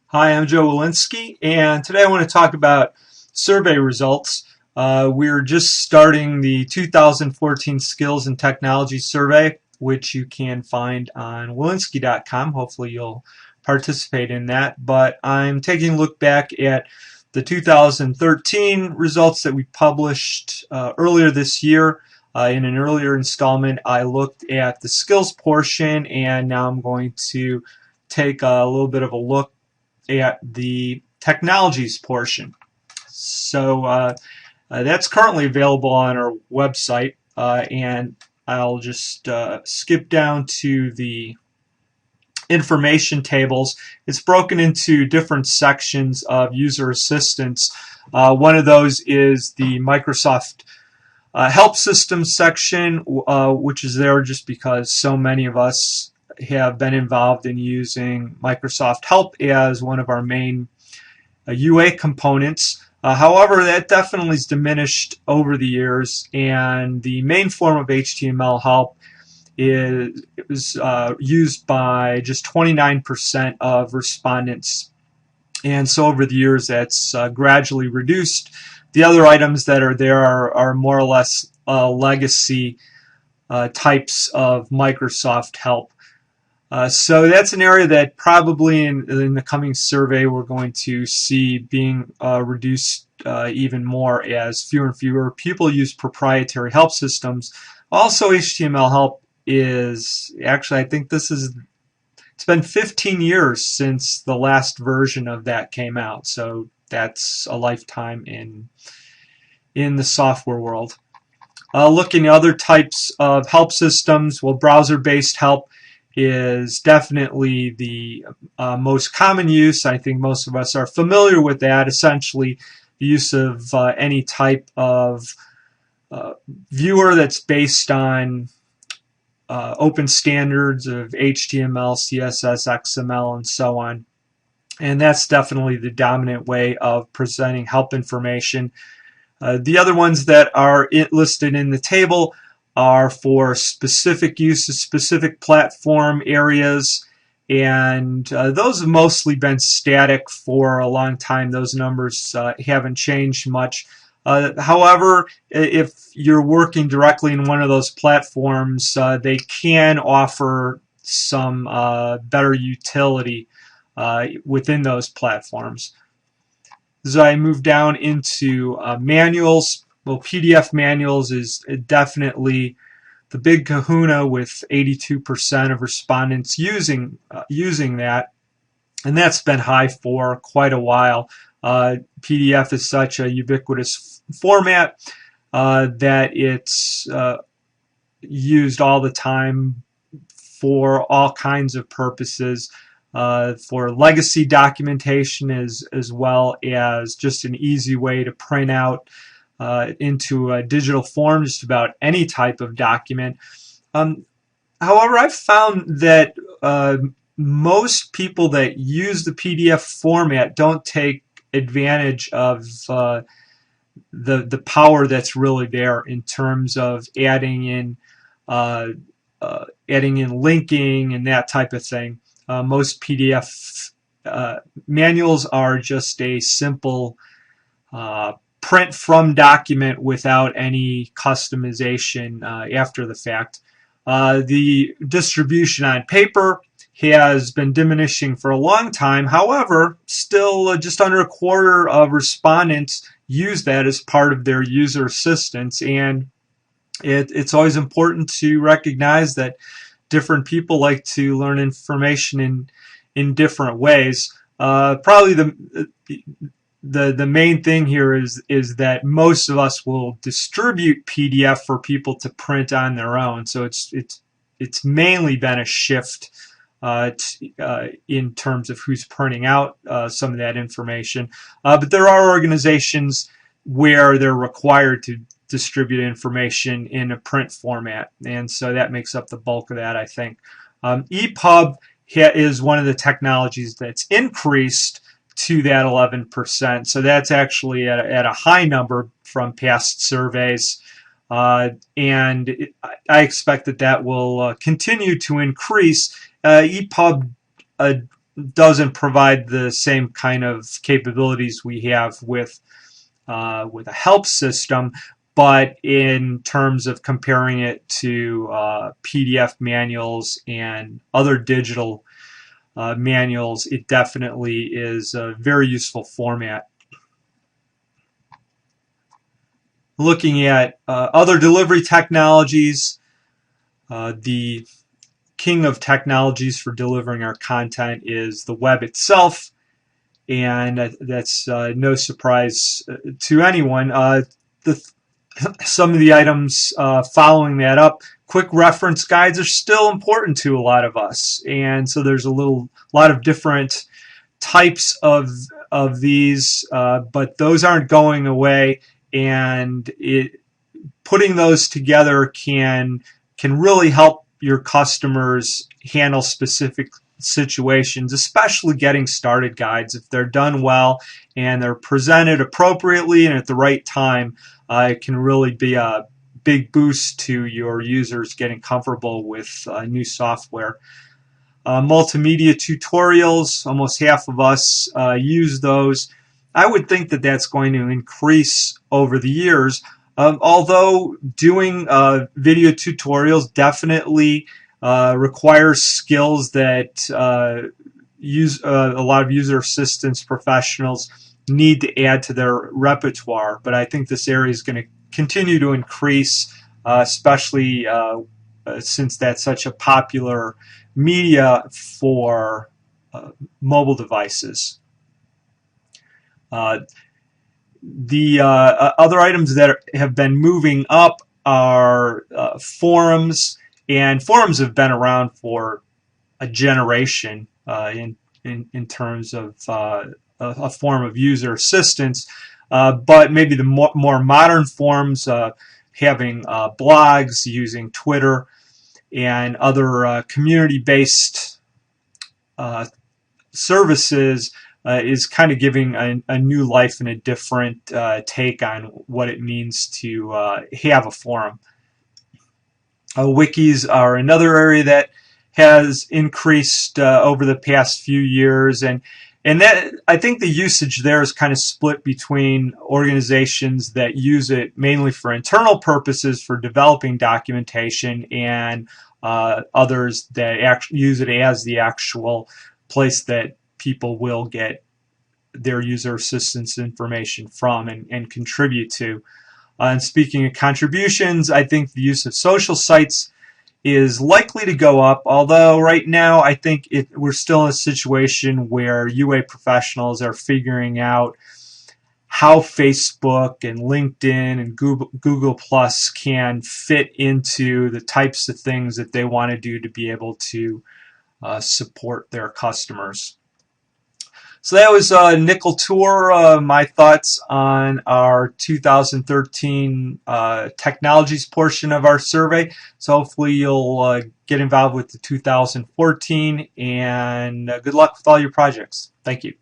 Hi, I'm Joe Walensky, and today I want to talk about survey results. We're just starting the 2014 Skills and Technology Survey, which you can find on Walensky.com. Hopefully you'll participate in that. But I'm taking a look back at the 2013 results that we published earlier this year. In an earlier installment, I looked at the skills portion, and now I'm going to take a little bit of a look at the technologies portion. So that's currently available on our website, and I'll just skip down to the information tables. It's broken into different sections of user assistance. One of those is the Microsoft Help Systems section, which is there just because so many of us have been involved in using Microsoft Help as one of our main UA components. However, that definitely has diminished over the years, and the main form of HTML help is used by just 29% of respondents. And so over the years, that's gradually reduced. The other items that are there are more or less legacy types of Microsoft Help. So that's an area that probably in the coming survey we're going to see being reduced even more as fewer and fewer people use proprietary help systems. Also, HTML help is actually, I think it's been 15 years since the last version of that came out. So that's a lifetime in the software world. Looking at other types of help systems, well, browser-based help is definitely the most common use. I think most of us are familiar with that. Essentially, the use of any type of viewer that's based on open standards of HTML, CSS, XML, and so on. And that's definitely the dominant way of presenting help information. The other ones that are listed in the table are for specific uses, specific platform areas, and those have mostly been static for a long time. Those numbers haven't changed much. However, if you're working directly in one of those platforms, they can offer some better utility within those platforms. As I move down into manuals, well, PDF manuals is definitely the big kahuna with 82% of respondents using that, and that's been high for quite a while. PDF is such a ubiquitous format that it's used all the time for all kinds of purposes. For legacy documentation as well as just an easy way to print out into a digital form just about any type of document. However, I've found that most people that use the PDF format don't take advantage of the power that's really there in terms of adding in linking and that type of thing. Most PDF manuals are just a simple print from document without any customization after the fact. The distribution on paper has been diminishing for a long time. However, still just under a quarter of respondents use that as part of their user assistance, and it's always important to recognize that different people like to learn information in different ways. Probably the main thing here is that most of us will distribute PDF for people to print on their own. So it's mainly been a shift in terms of who's printing out some of that information. But there are organizations where they're required to distribute information in a print format, and so that makes up the bulk of that, I think. EPUB is one of the technologies that's increased to that 11%, so that's actually at a high number from past surveys, and I expect that will continue to increase. EPUB doesn't provide the same kind of capabilities we have with a help system, but in terms of comparing it to PDF manuals and other digital manuals, it definitely is a very useful format. Looking at other delivery technologies, the king of technologies for delivering our content is the web itself, and that's no surprise to anyone. Some of the items following that up, quick reference guides are still important to a lot of us, and so there's a lot of different types of these, but those aren't going away, and putting those together can really help your customers handle specific situations, especially getting started guides. If they're done well and they're presented appropriately and at the right time, it can really be a big boost to your users getting comfortable with new software. Multimedia tutorials, almost half of us use those. I would think that that's going to increase over the years. Although doing video tutorials definitely requires skills that a lot of user assistance professionals need to add to their repertoire. But I think this area is going to continue to increase, especially since that's such a popular media for mobile devices. The other items that have been moving up are forums, and forums have been around for a generation in terms of a form of user assistance, but maybe the more modern forms, having blogs, using Twitter, and other community-based services is kind of giving a new life and a different take on what it means to have a forum. Wikis are another area that has increased over the past few years, and that, I think the usage there is kind of split between organizations that use it mainly for internal purposes for developing documentation, and others that use it as the actual place that people will get their user assistance information from and contribute to. And speaking of contributions, I think the use of social sites is likely to go up, although right now I think we're still in a situation where UA professionals are figuring out how Facebook and LinkedIn and Google Plus can fit into the types of things that they want to do to be able to support their customers. So that was Nickel Tour, my thoughts on our 2013 technologies portion of our survey. So hopefully you'll get involved with the 2014, and good luck with all your projects. Thank you.